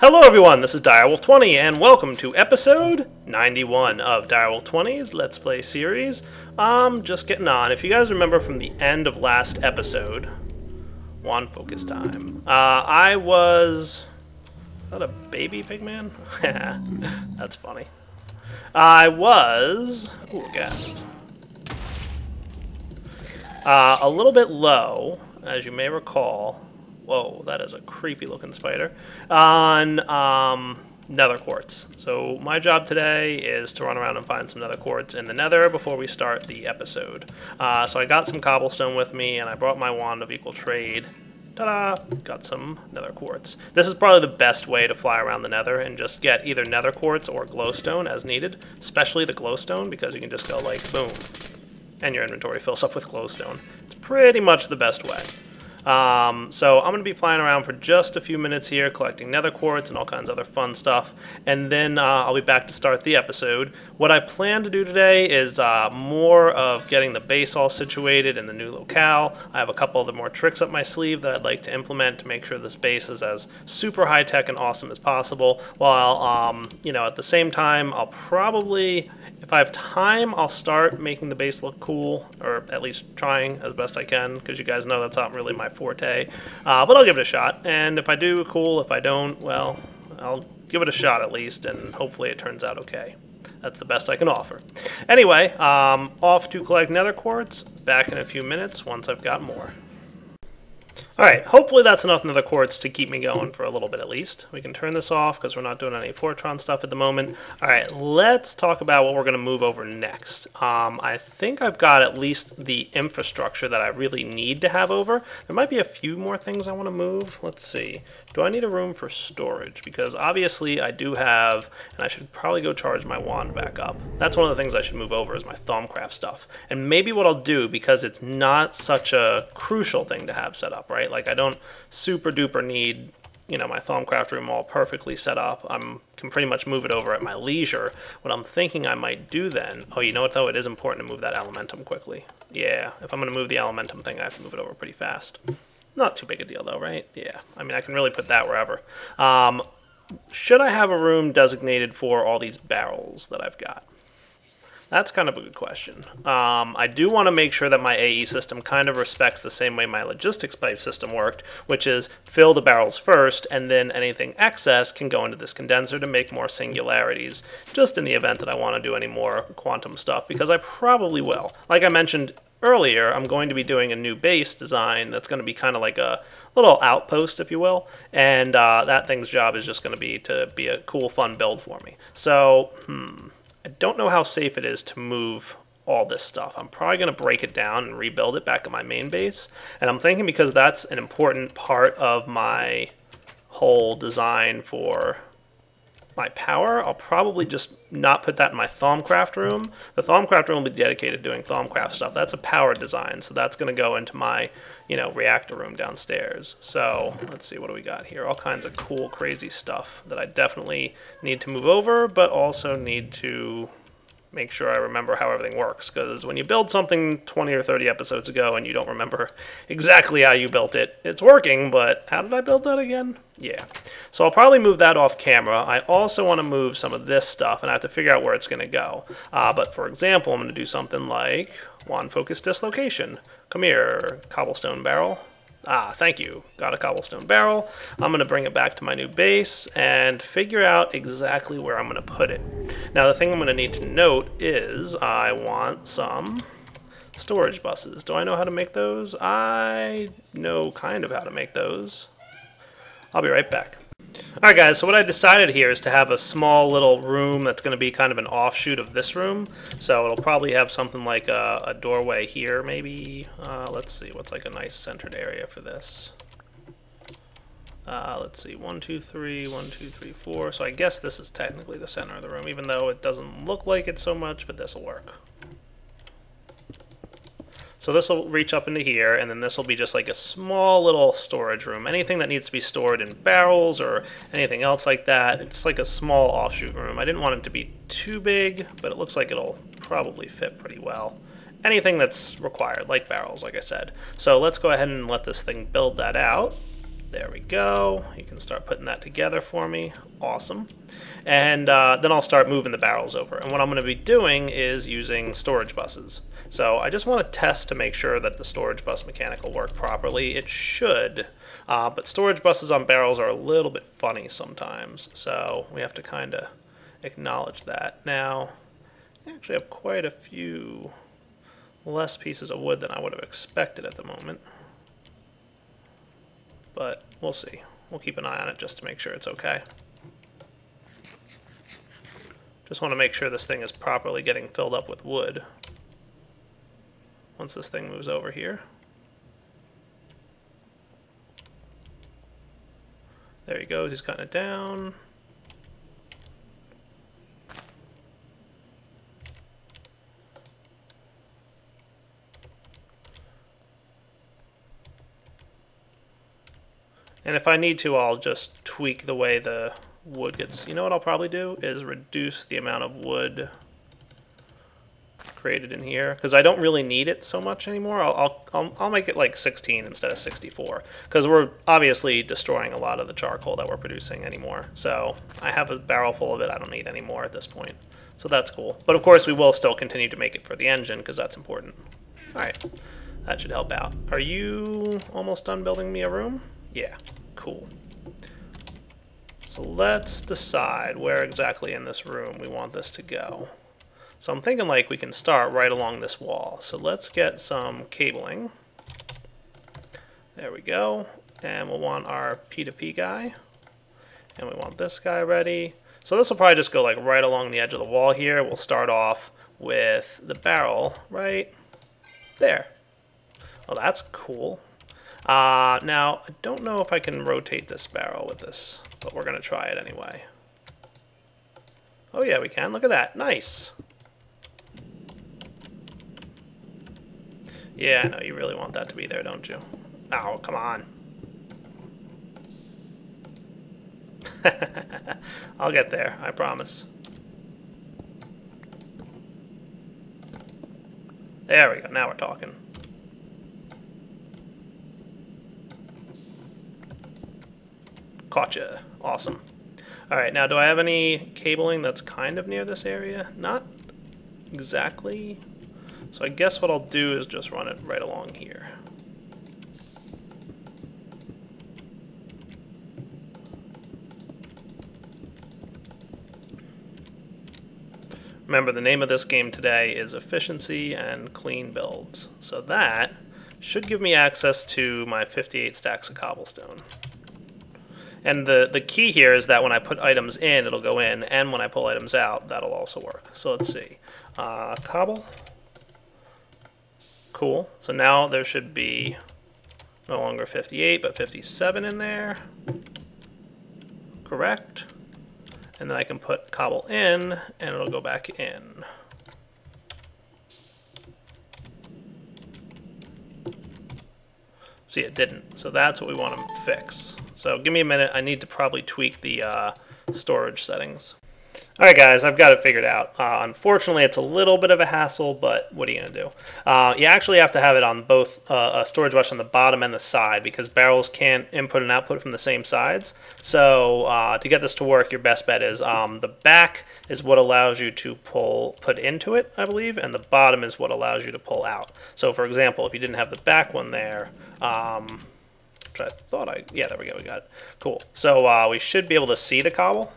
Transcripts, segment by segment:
Hello everyone, this is Direwolf20 and welcome to episode 91 of Direwolf20's Let's Play series. Just getting on. If you guys remember from the end of last episode, one focus time, I was... Is that a baby pigman? That's funny. I was... Ooh, a guest. A little bit low, as you may recall. Whoa, that is a creepy looking spider. On nether quartz. So my job today is to run around and find some nether quartz in the nether before we start the episode. So I got some cobblestone with me and I brought my wand of equal trade. Ta-da! Got some nether quartz. This is probably the best way to fly around the nether and just get either nether quartz or glowstone as needed. Especially the glowstone because you can just go like boom. And your inventory fills up with glowstone. It's pretty much the best way. So I'm going to be flying around for just a few minutes here, collecting nether quartz and all kinds of other fun stuff, and then I'll be back to start the episode. What I plan to do today is more of getting the base all situated in the new locale. I have a couple other more tricks up my sleeve that I'd like to implement to make sure this base is as super high-tech and awesome as possible, while, you know, at the same time, I'll probably... If I have time, I'll start making the base look cool, or at least trying as best I can, because you guys know that's not really my forte. But I'll give it a shot, and if I do, cool. If I don't, well, I'll give it a shot at least, and hopefully it turns out okay. That's the best I can offer. Anyway, off to collect nether quartz. Back in a few minutes once I've got more. Alright, hopefully that's enough nether quartz to keep me going for a little bit at least. We can turn this off because we're not doing any Fortron stuff at the moment. Alright, let's talk about what we're going to move over next. I think I've got at least the infrastructure that I really need to have over. There might be a few more things I want to move. Let's see. Do I need a room for storage? Because obviously I do have, and I should probably go charge my wand back up. That's one of the things I should move over is my Thaumcraft stuff. And maybe what I'll do, because it's not such a crucial thing to have set up, right? Like I don't super duper need, you know, my Thaumcraft room all perfectly set up. I can pretty much move it over at my leisure. What I'm thinking I might do then, oh, you know what though? It is important to move that elementum quickly. Yeah, if I'm going to move the elementum thing, I have to move it over pretty fast. Not too big a deal though, right? Yeah, I mean, I can really put that wherever. Should I have a room designated for all these barrels that I've got? That's kind of a good question. I do want to make sure that my AE system kind of respects the same way my logistics pipe system worked, which is fill the barrels first, and then anything excess can go into this condenser to make more singularities, just in the event that I want to do any more quantum stuff, because I probably will. Like I mentioned earlier, I'm going to be doing a new base design that's going to be kind of like a little outpost, if you will, and that thing's job is just going to be a cool, fun build for me. So, I don't know how safe it is to move all this stuff. I'm probably going to break it down and rebuild it back at my main base. And I'm thinking because that's an important part of my whole design for my power, I'll probably just not put that in my Thaumcraft room. The Thaumcraft room will be dedicated to doing Thaumcraft stuff. That's a power design, so that's going to go into my, you know, reactor room downstairs. So let's see, what do we got here? All kinds of cool, crazy stuff that I definitely need to move over, but also need to make sure I remember how everything works, because when you build something 20 or 30 episodes ago and you don't remember exactly how you built it, it's working, but how did I build that again? Yeah. So I'll probably move that off camera. I also want to move some of this stuff, and I have to figure out where it's going to go. But for example, I'm going to do something like wand focus dislocation. Come here, cobblestone barrel. Ah, thank you. Got a cobblestone barrel. I'm going to bring it back to my new base and figure out exactly where I'm going to put it. Now, the thing I'm going to need to note is I want some storage buses. Do I know how to make those? I know kind of how to make those. I'll be right back. Alright guys, so what I decided here is to have a small little room that's going to be kind of an offshoot of this room. So it'll probably have something like a doorway here maybe. Let's see, what's like a nice centered area for this? Let's see, 1, 2, 3, 1, 2, 3, 4. So I guess this is technically the center of the room, even though it doesn't look like it so much, but this will work. So this will reach up into here, and then this will be just like a small little storage room. Anything that needs to be stored in barrels or anything else like that, it's like a small offshoot room. I didn't want it to be too big, but it looks like it'll probably fit pretty well. Anything that's required, like barrels, like I said. So let's go ahead and let this thing build that out. There we go. You can start putting that together for me. Awesome. And then I'll start moving the barrels over. And what I'm going to be doing is using storage buses. So I just want to test to make sure that the storage bus mechanic will work properly. It should, but storage buses on barrels are a little bit funny sometimes. So we have to kind of acknowledge that. Now, I actually have quite a few less pieces of wood than I would have expected at the moment. But we'll see. We'll keep an eye on it just to make sure it's okay. Just want to make sure this thing is properly getting filled up with wood. Once this thing moves over here. There he goes, he's cutting it down. And if I need to, I'll just tweak the way the wood gets. You know what I'll probably do is reduce the amount of wood created in here, because I don't really need it so much anymore. I'll make it like 16 instead of 64, because we're obviously destroying a lot of the charcoal that we're producing anymore. So I have a barrel full of it. I don't need any more at this point. So that's cool. But of course, we will still continue to make it for the engine, because that's important. All right, that should help out. Are you almost done building me a room? Yeah, cool. So let's decide where exactly in this room we want this to go. So I'm thinking like we can start right along this wall. So let's get some cabling. There we go. And we'll want our P2P guy. And we want this guy ready. So this will probably just go like right along the edge of the wall here. We'll start off with the barrel right there. Well, that's cool. Now, I don't know if I can rotate this barrel with this, but we're going to try it anyway. Oh yeah, we can. Look at that. Nice. Yeah, I know. You really want that to be there, don't you? Oh, come on. I'll get there, I promise. There we go. Now we're talking. Gotcha. Awesome. All right, now do I have any cabling that's kind of near this area? Not exactly. So I guess what I'll do is just run it right along here. Remember, the name of this game today is Efficiency and Clean Builds. So that should give me access to my 58 stacks of cobblestone. And the key here is that when I put items in, it'll go in, and when I pull items out, that'll also work. So let's see. Cobble. Cool. So now there should be no longer 58, but 57 in there. Correct. And then I can put cobble in, and it'll go back in. See, it didn't. So that's what we want to fix. So give me a minute. I need to probably tweak the storage settings. All right, guys, I've got it figured out. Unfortunately, it's a little bit of a hassle, but what are you going to do? You actually have to have it on both a storage bus on the bottom and the side, because barrels can't input and output from the same sides. So to get this to work, your best bet is the back is what allows you to put into it, I believe, and the bottom is what allows you to pull out. So, for example, if you didn't have the back one there, which I thought yeah, there we go, we got it. Cool. So we should be able to see the cobble.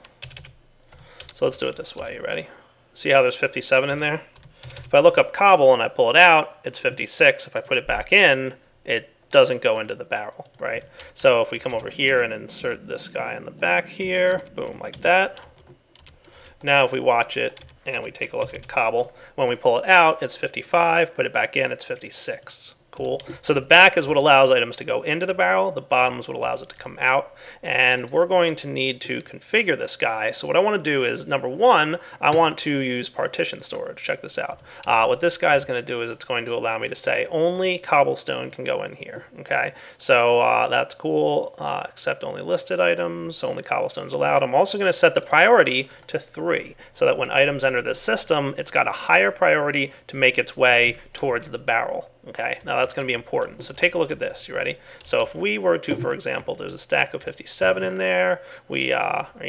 So let's do it this way. You ready? See how there's 57 in there? If I look up cobble and I pull it out, it's 56. If I put it back in, it doesn't go into the barrel, right? So if we come over here and insert this guy in the back here, boom, like that. Now if we watch it and we take a look at cobble, when we pull it out, it's 55. Put it back in, it's 56. Cool. So the back is what allows items to go into the barrel. The bottom is what allows it to come out. And we're going to need to configure this guy. So what I want to do is, number one, I want to use partition storage. Check this out. What this guy is going to do is it's going to allow me to say only cobblestone can go in here. Okay. So that's cool. Accept only listed items. Only cobblestones allowed. I'm also going to set the priority to 3 so that when items enter the system, it's got a higher priority to make its way towards the barrel. Okay, now that's going to be important. So take a look at this. You ready? So if we were to, for example, there's a stack of 57 in there. Or you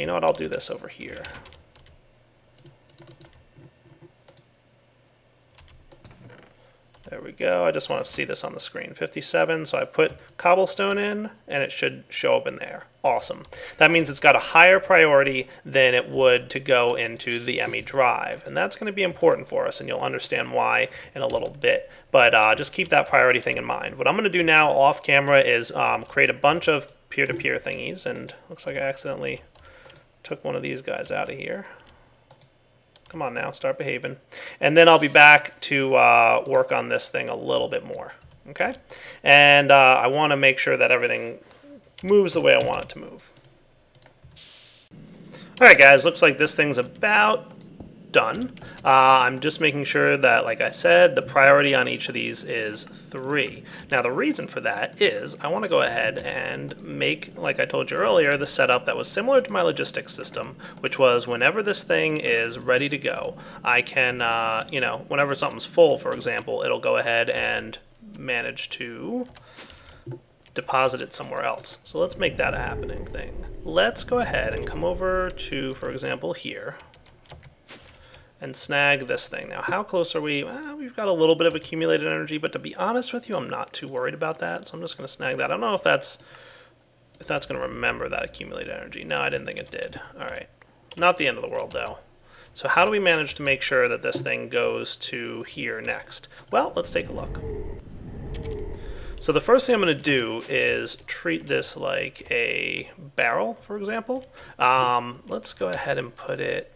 know what? I'll do this over here. There we go. I just want to see this on the screen. 57. So I put cobblestone in, and it should show up in there. Awesome. That means it's got a higher priority than it would to go into the ME drive. And that's going to be important for us, and you'll understand why in a little bit. But just keep that priority thing in mind. What I'm going to do now off camera is create a bunch of peer-to-peer thingies. And looks like I accidentally took one of these guys out of here. Come on now, start behaving. And then I'll be back to work on this thing a little bit more, okay? And I want to make sure that everything moves the way I want it to move. All right, guys, looks like this thing's about done. I'm just making sure that, like I said, the priority on each of these is 3. Now, the reason for that is I want to go ahead and make, like I told you earlier, the setup that was similar to my logistics system, which was whenever this thing is ready to go, I can, you know, whenever something's full, for example, it'll go ahead and manage to deposit it somewhere else. So let's make that a happening thing. Let's go ahead and come over to, for example, here, and snag this thing. Now, how close are we? We've got a little bit of accumulated energy, but to be honest with you, I'm not too worried about that, so I'm just going to snag that. I don't know if that's going to remember that accumulated energy. No, I didn't think it did. All right. Not the end of the world, though. So how do we manage to make sure that this thing goes to here next? Well, let's take a look. So the first thing I'm going to do is treat this like a barrel, for example. Let's go ahead and put it...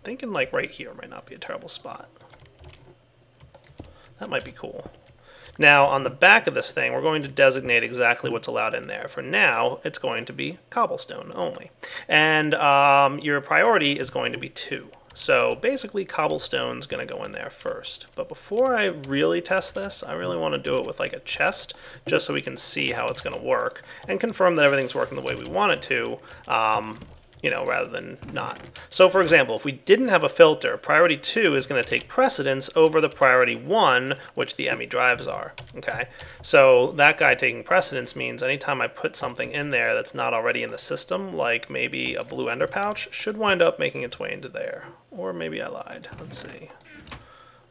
thinking like right here might not be a terrible spot. That might be cool. Now on the back of this thing, we're going to designate exactly what's allowed in there. For now, it's going to be cobblestone only. And your priority is going to be 2. So basically cobblestone's going to go in there first. But before I really test this, I really want to do it with like a chest, just so we can see how it's going to work and confirm that everything's working the way we want it to. You know, rather than not. So for example, if we didn't have a filter, priority 2 is going to take precedence over the priority 1, which the ME drives are, okay? So that guy taking precedence means anytime I put something in there that's not already in the system, like maybe a blue ender pouch, should wind up making its way into there. Or maybe I lied. Let's see.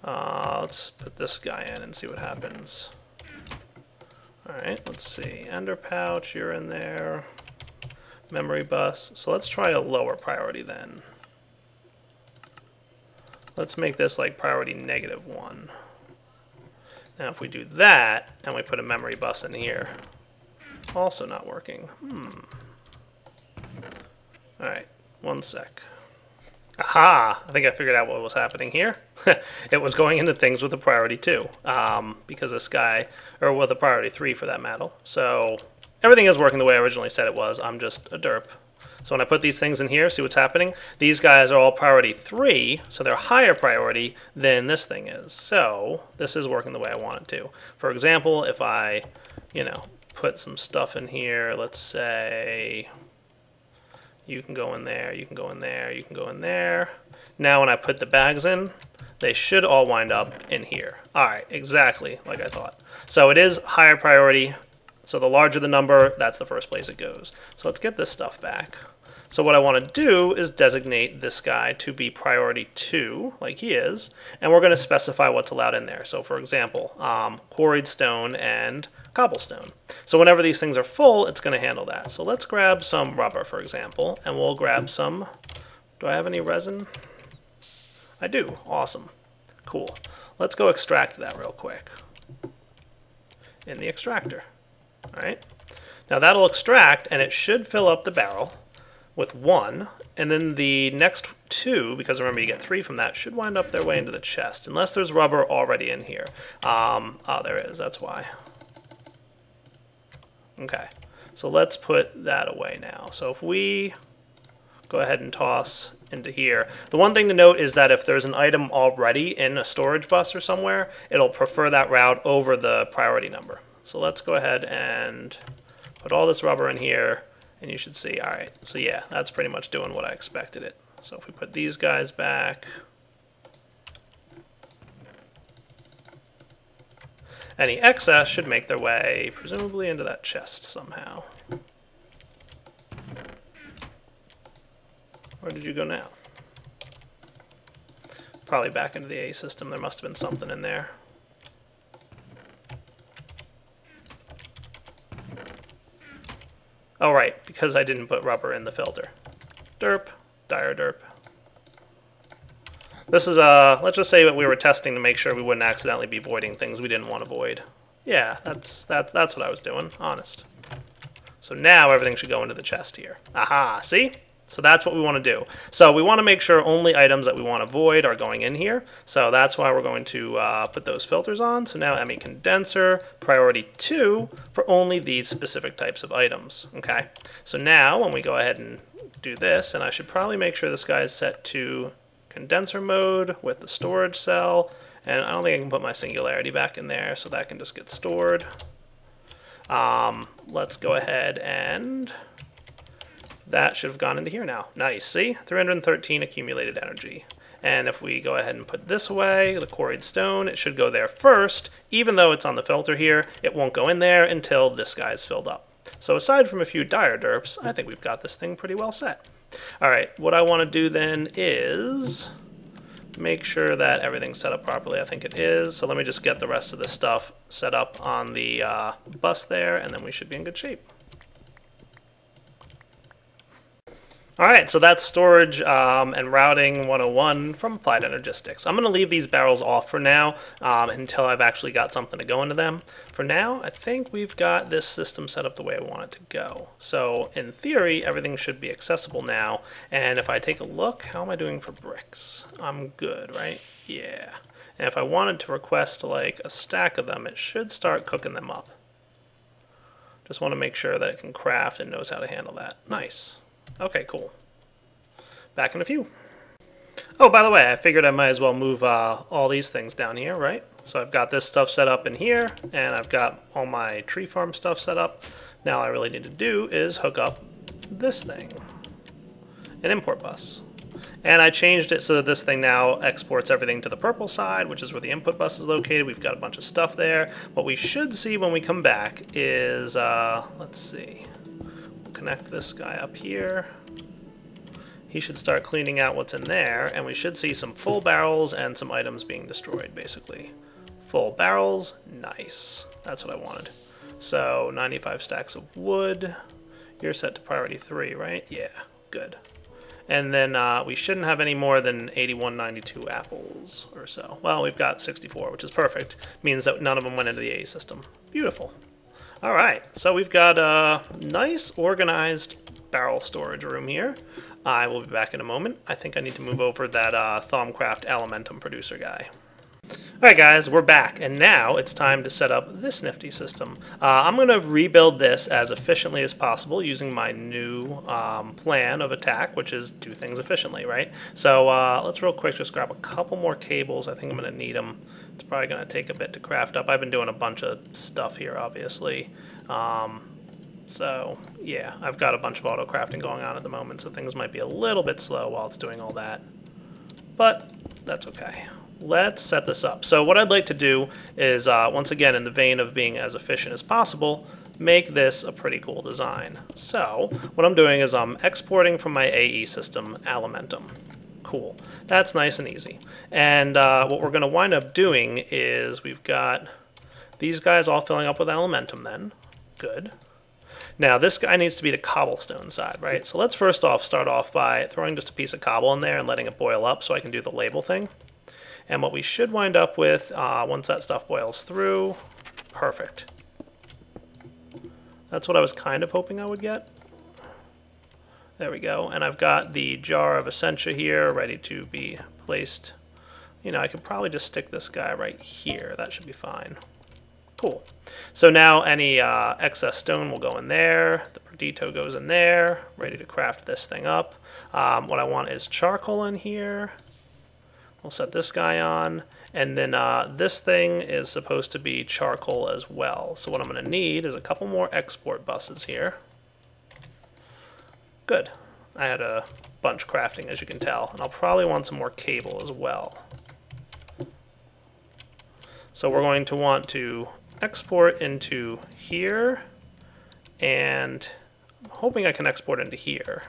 Let's put this guy in and see what happens. Alright, let's see. Ender pouch, you're in there. Memory bus. So let's try a lower priority then. Let's make this like priority -1. Now if we do that, and we put a memory bus in here, also not working. Alright, one sec. Aha! I think I figured out what was happening here. It was going into things with a priority 2, because this guy, or with a priority 3 for that matter. So everything is working the way I originally said it was. I'm just a derp. So when I put these things in here, see what's happening? These guys are all priority 3, so they're higher priority than this thing is. So this is working the way I want it to. For example, if I, you know, put some stuff in here, let's say you can go in there, you can go in there, you can go in there. Now when I put the bags in, they should all wind up in here. All right, exactly like I thought. So it is higher priority. So the larger the number, that's the first place it goes. So let's get this stuff back. So what I want to do is designate this guy to be priority 2, like he is, and we're going to specify what's allowed in there. So for example, quarried stone and cobblestone. So whenever these things are full, it's going to handle that. So let's grab some rubber, for example, and we'll grab some... Do I have any resin? I do. Awesome. Cool. Let's go extract that real quick in the extractor. All right. Now that'll extract, and it should fill up the barrel with 1, and then the next 2, because remember you get 3 from that, should wind up their way into the chest, unless there's rubber already in here. Oh, there is. That's why. Okay. So let's put that away now. So if we go ahead and toss into here. The one thing to note is that if there's an item already in a storage bus or somewhere, it'll prefer that route over the priority number. So let's go ahead and put all this rubber in here, and you should see, all right, so yeah, that's pretty much doing what I expected it. So if we put these guys back, Any excess should make their way, presumably, into that chest somehow. Where did you go now? Probably back into the A system. There must have been something in there. Oh, right, because I didn't put rubber in the filter. Derp, dire derp. This is, let's just say that we were testing to make sure we wouldn't accidentally be voiding things we didn't want to void. Yeah, that's what I was doing, honest. So now everything should go into the chest here. Aha, see? So that's what we want to do. So we want to make sure only items that we want to void are going in here. So that's why we're going to put those filters on. So now ME condenser, priority 2 for only these specific types of items. Okay. So now when we go ahead and do this, and I should probably make sure this guy is set to condenser mode with the storage cell. And I don't think I can put my singularity back in there, so that can just get stored. Let's go ahead and... that should have gone into here now. Nice, see? 313 accumulated energy. And if we go ahead and put this away, the quarried stone, it should go there first. Even though it's on the filter here, it won't go in there until this guy's filled up. So aside from a few dire derps, I think we've got this thing pretty well set. All right, what I want to do then is make sure that everything's set up properly. I think it is. So let me just get the rest of this stuff set up on the bus there, and then we should be in good shape. All right, so that's storage and routing 101 from Applied Energistics. I'm going to leave these barrels off for now until I've actually got something to go into them. For now, I think we've got this system set up the way I want it to go. So in theory, everything should be accessible now. And if I take a look, how am I doing for bricks? I'm good, right? Yeah. And if I wanted to request like a stack of them, it should start cooking them up. Just want to make sure that it can craft and knows how to handle that. Nice. Okay, cool. Back in a few. Oh, by the way, I figured I might as well move all these things down here, right? So I've got this stuff set up in here, and I've got all my tree farm stuff set up. Now all I really need to do is hook up this thing, an import bus. And I changed it so that this thing now exports everything to the purple side, which is where the input bus is located. We've got a bunch of stuff there. What we should see when we come back is, let's see. Connect this guy up here. He should start cleaning out what's in there, and we should see some full barrels and some items being destroyed, basically. Full barrels, nice. That's what I wanted. So 95 stacks of wood. You're set to priority 3, right? Yeah, good. And then we shouldn't have any more than 8192 apples or so. Well, we've got 64, which is perfect. Means that none of them went into the A system. Beautiful. All right, so we've got a nice organized barrel storage room here. I will be back in a moment. I think I need to move over that Thaumcraft Elementum producer guy. All right, guys, we're back, and now it's time to set up this nifty system. I'm going to rebuild this as efficiently as possible using my new plan of attack, which is do things efficiently, right? So let's real quick just grab a couple more cables. I think I'm going to need them. It's probably going to take a bit to craft up. I've been doing a bunch of stuff here, obviously. So, yeah, I've got a bunch of auto crafting going on at the moment, so things might be a little bit slow while it's doing all that. But that's okay. Let's set this up. So what I'd like to do is, once again, in the vein of being as efficient as possible, make this a pretty cool design. So what I'm doing is I'm exporting from my AE system, Elementum. Cool. That's nice and easy. And what we're going to wind up doing is we've got these guys all filling up with Elementum then. Good. Now this guy needs to be the cobblestone side, right? So let's first off start off by throwing just a piece of cobble in there and letting it boil up so I can do the label thing. And what we should wind up with, once that stuff boils through, perfect. That's what I was kind of hoping I would get. There we go. And I've got the jar of Essentia here ready to be placed. You know, I could probably just stick this guy right here. That should be fine. Cool. So now any excess stone will go in there. The Perdito goes in there, ready to craft this thing up. What I want is charcoal in here. We'll set this guy on, and then this thing is supposed to be charcoal as well. So what I'm going to need is a couple more export buses here. Good. I had a bunch crafting, as you can tell, and I'll probably want some more cable as well. So we're going to want to export into here, and I'm hoping I can export into here.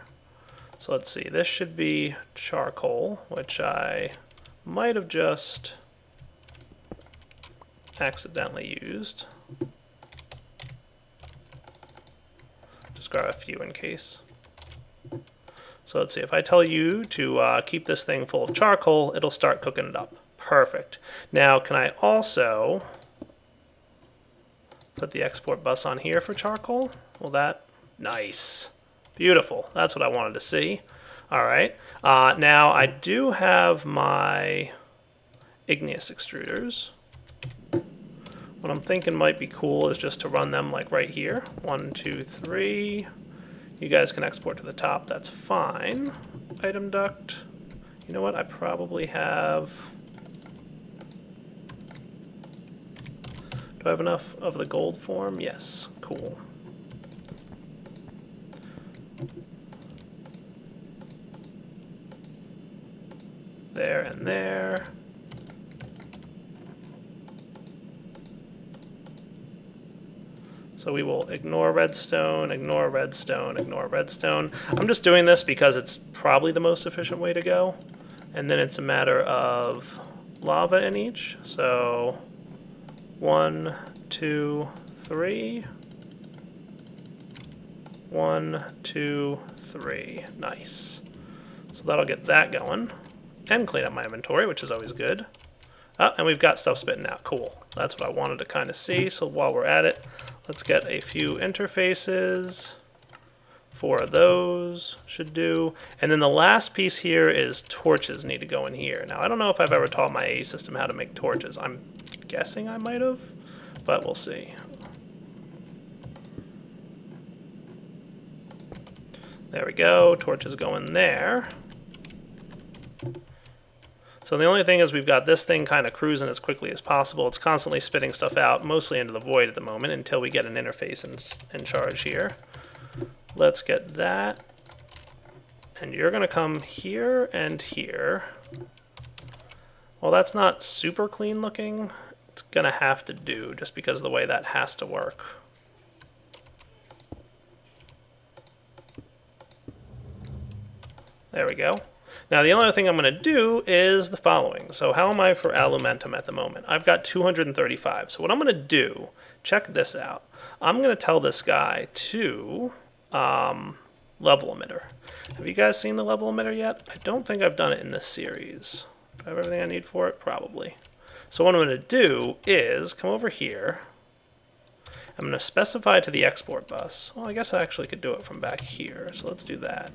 So let's see, this should be charcoal, which I might have just accidentally used. Just grab a few in case. So let's see, if I tell you to keep this thing full of charcoal, it'll start cooking it up. Perfect. Now, can I also put the export bus on here for charcoal? Will that? Nice. Beautiful. That's what I wanted to see. All right. Now, I do have my igneous extruders. What I'm thinking might be cool is just to run them like right here. 1, 2, 3. You guys can export to the top, that's fine. Item duct. You know what, I probably have... Do I have enough of the gold form? Yes, cool. There and there. So we will ignore redstone, ignore redstone, ignore redstone. I'm just doing this because it's probably the most efficient way to go. And then it's a matter of lava in each. So 1, 2, 3. 1, 2, 3. Nice. So that'll get that going. And clean up my inventory, which is always good. Oh, and we've got stuff spitting out. Cool. That's what I wanted to kind of see. So while we're at it, let's get a few interfaces. 4 of those should do. And then the last piece here is torches need to go in here. Now, I don't know if I've ever taught my AE system how to make torches. I'm guessing I might have, but we'll see. There we go. Torches go in there. So the only thing is we've got this thing kind of cruising as quickly as possible. It's constantly spitting stuff out, mostly into the void at the moment, until we get an interface in charge here. Let's get that. And you're going to come here and here. Well, that's not super clean looking. It's going to have to do, just because of the way that has to work. There we go. Now, the only other thing I'm going to do is the following. So how am I for alumentum at the moment? I've got 235. So what I'm going to do, check this out. I'm going to tell this guy to level emitter. Have you guys seen the level emitter yet? I don't think I've done it in this series. Do I have everything I need for it? Probably. So what I'm going to do is come over here. I'm going to specify to the export bus. Well, I guess I actually could do it from back here. So let's do that.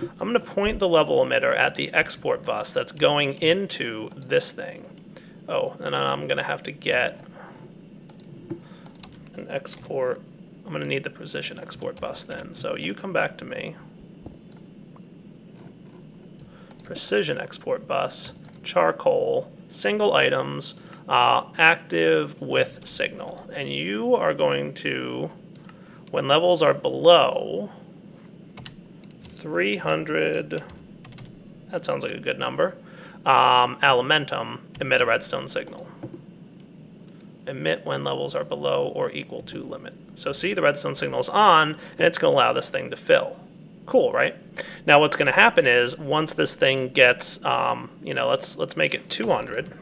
I'm going to point the level emitter at the export bus that's going into this thing. Oh, and I'm going to have to get an export. I'm going to need the precision export bus then. So you come back to me. Precision export bus, charcoal, single items, active with signal. And you are going to, when levels are below 300, that sounds like a good number, alumentum, emit a redstone signal. Emit when levels are below or equal to limit. So see, the redstone signal is on, and it's going to allow this thing to fill. Cool, right? Now what's going to happen is, once this thing gets, you know, let's make it 200.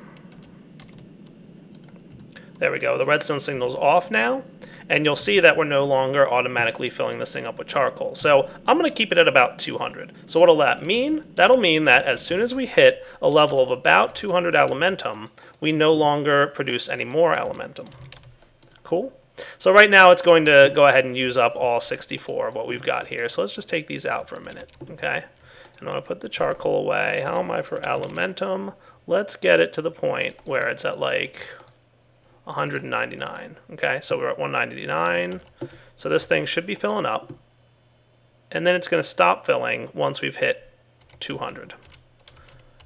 There we go. The redstone signal's off now. And you'll see that we're no longer automatically filling this thing up with charcoal. So I'm going to keep it at about 200. So what'll that mean? That'll mean that as soon as we hit a level of about 200 alumentum, we no longer produce any more alumentum. Cool? So right now it's going to go ahead and use up all 64 of what we've got here. So let's just take these out for a minute, okay? And I'm going to put the charcoal away. How am I for alumentum? Let's get it to the point where it's at like 199. Okay, so we're at 199. So this thing should be filling up. And then it's going to stop filling once we've hit 200.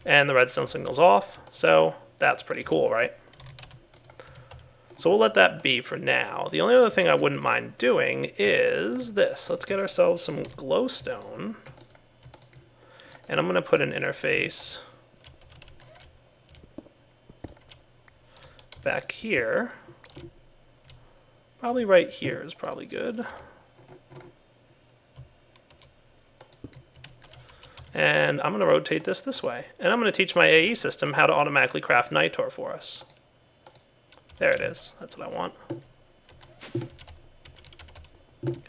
And the redstone signal's off. So that's pretty cool, right? So we'll let that be for now. The only other thing I wouldn't mind doing is this. Let's get ourselves some glowstone. And I'm going to put an interface back here. Probably right here is probably good. And I'm going to rotate this way. And I'm going to teach my AE system how to automatically craft nitor for us. There it is. That's what I want. And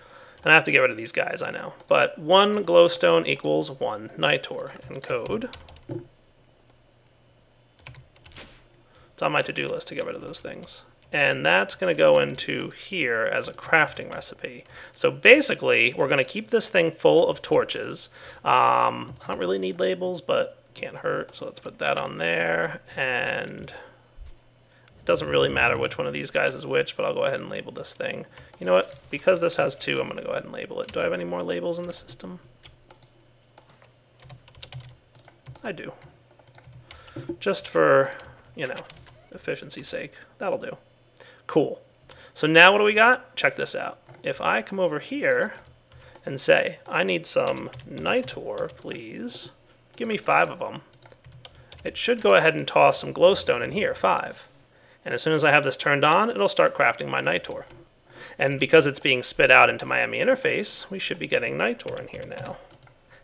I have to get rid of these guys, I know. But 1 glowstone equals 1 nitor in code. It's on my to-do list to get rid of those things. And that's going to go into here as a crafting recipe. So basically, we're going to keep this thing full of torches. I don't really need labels, but can't hurt. So let's put that on there. And it doesn't really matter which one of these guys is which, but I'll go ahead and label this thing. You know what? Because this has 2, I'm going to go ahead and label it. Do I have any more labels in the system? I do. Just for, you know, efficiency's sake. That'll do. Cool. So now what do we got? Check this out. If I come over here and say, I need some nitor, please. Give me 5 of them. It should go ahead and toss some glowstone in here, 5. And as soon as I have this turned on, it'll start crafting my nitor. And because it's being spit out into my ME interface, we should be getting nitor in here now.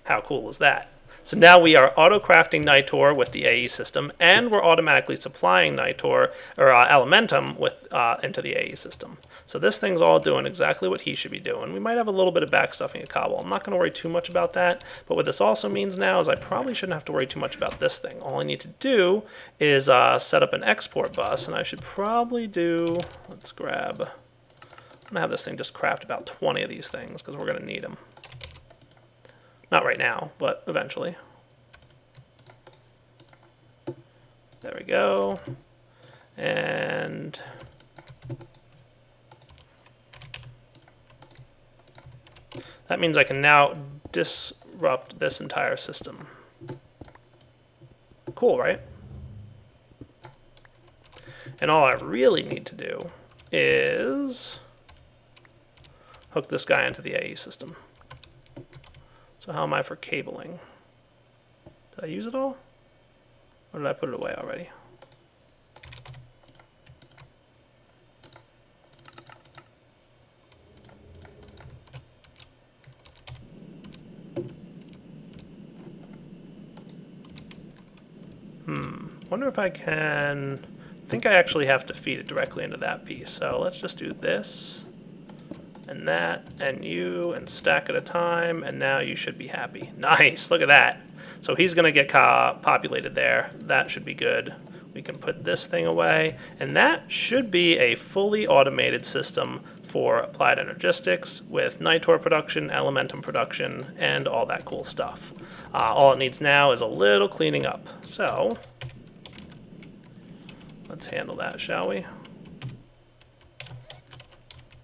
How cool is that? So now we are auto-crafting nitor with the AE system, and we're automatically supplying nitor, or elementum, into the AE system. So this thing's all doing exactly what he should be doing. We might have a little bit of backstuffing of cobble. I'm not going to worry too much about that, but what this also means now is I probably shouldn't have to worry too much about this thing. All I need to do is set up an export bus, and I should probably do, let's grab, I'm going to have this thing just craft about 20 of these things, because we're going to need them. Not right now, but eventually. There we go. And that means I can now disrupt this entire system. Cool, right? And all I really need to do is hook this guy into the AE system. So how am I for cabling? Did I use it all? Or did I put it away already? Wonder if I can... I think I actually have to feed it directly into that piece. So let's just do this. And that, and you, and stack at a time, and now you should be happy. Nice, look at that. So he's going to get populated there. That should be good. We can put this thing away, and that should be a fully automated system for applied energistics with nitor production, elementum production, and all that cool stuff. All it needs now is a little cleaning up. So let's handle that, shall we?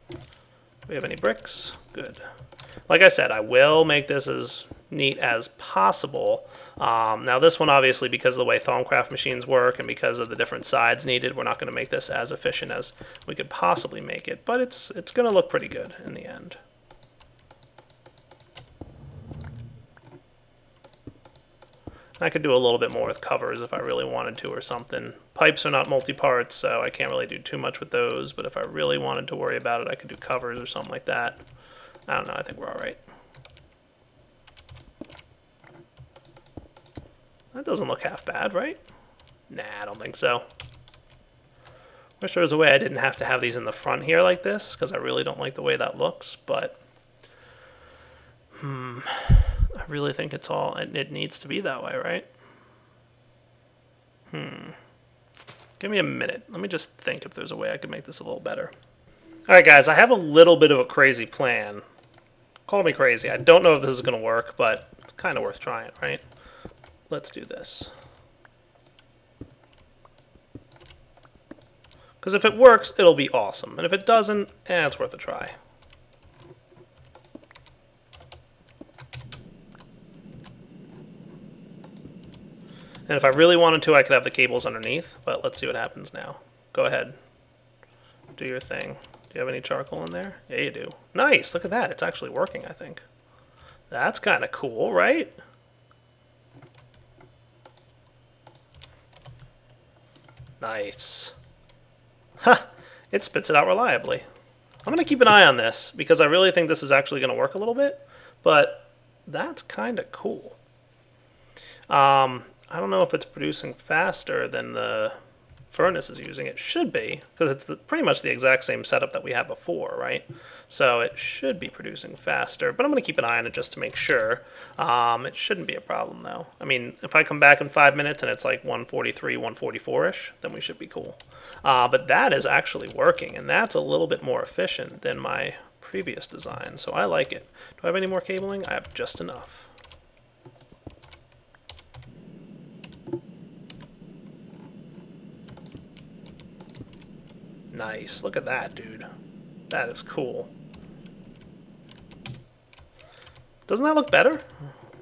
Do we have any bricks? Good. Like I said, I will make this as neat as possible. Now this one, obviously, because of the way Thaumcraft machines work and because of the different sides needed, we're not going to make this as efficient as we could possibly make it, but it's going to look pretty good in the end. I could do a little bit more with covers if I really wanted to or something. Pipes are not multi-parts, so I can't really do too much with those, but if I really wanted to worry about it, I could do covers or something like that. I don't know, I think we're all right. That doesn't look half bad, right? Nah, I don't think so. Wish there was a way I didn't have to have these in the front here like this, because I really don't like the way that looks, but... I really think it's all, it needs to be that way, right? Give me a minute. Let me just think if there's a way I could make this a little better. Alright guys, I have a little bit of a crazy plan. Call me crazy. I don't know if this is going to work, but it's kind of worth trying, right? Let's do this. Because if it works, it'll be awesome. And if it doesn't, it's worth a try. And if I really wanted to, I could have the cables underneath, but let's see what happens now. Go ahead. Do your thing. Do you have any charcoal in there? Yeah, you do. Nice! Look at that. It's actually working, I think. That's kind of cool, right? Nice. Ha! It spits it out reliably. I'm going to keep an eye on this because I really think this is actually going to work a little bit, but that's kind of cool. I don't know if it's producing faster than the furnace is using. It should be, because it's pretty much the exact same setup that we had before, right? So it should be producing faster, but I'm going to keep an eye on it just to make sure. It shouldn't be a problem, though. I mean, if I come back in 5 minutes and it's like 143, 144-ish, then we should be cool. But that is actually working, and that's a little bit more efficient than my previous design, so I like it. Do I have any more cabling? I have just enough. Nice. Look at that, dude. That is cool. Doesn't that look better?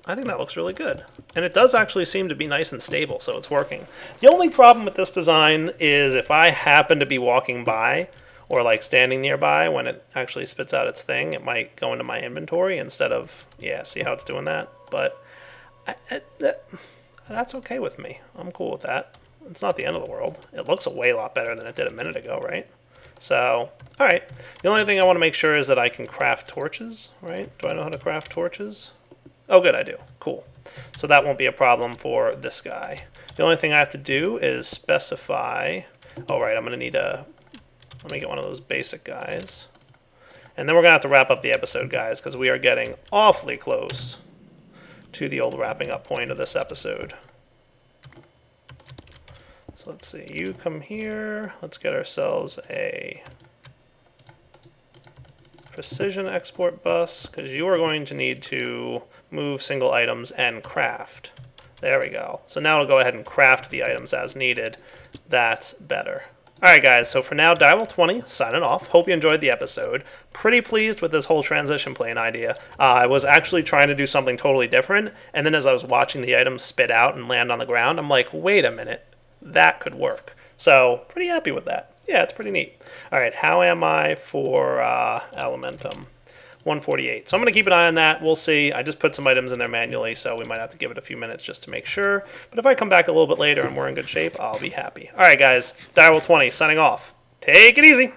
I think that looks really good. And it does actually seem to be nice and stable, so it's working. The only problem with this design is if I happen to be walking by or like standing nearby when it actually spits out its thing, it might go into my inventory instead of, yeah, see how it's doing that? But that's okay with me. I'm cool with that. It's not the end of the world. It looks a way lot better than it did a minute ago, right? So, alright. The only thing I want to make sure is that I can craft torches, right? Do I know how to craft torches? Oh, good, I do. Cool. So that won't be a problem for this guy. The only thing I have to do is specify... Oh, right, I'm going to need a... Let me get one of those basic guys. And then we're going to have to wrap up the episode, guys, because we are getting awfully close to the old wrapping up point of this episode. So let's see, you come here, let's get ourselves a precision export bus, because you are going to need to move single items and craft. There we go. So now we'll go ahead and craft the items as needed. That's better. Alright guys, so for now, Direwolf20 signing off. Hope you enjoyed the episode. Pretty pleased with this whole transition plane idea. I was actually trying to do something totally different, and then as I was watching the items spit out and land on the ground, I'm like, wait a minute. That could work. So, pretty happy with that. Yeah, it's pretty neat. Alright, how am I for Elementum? 148. So I'm going to keep an eye on that. We'll see. I just put some items in there manually, so we might have to give it a few minutes just to make sure. But if I come back a little bit later and we're in good shape, I'll be happy. Alright guys, Direwolf20 signing off. Take it easy!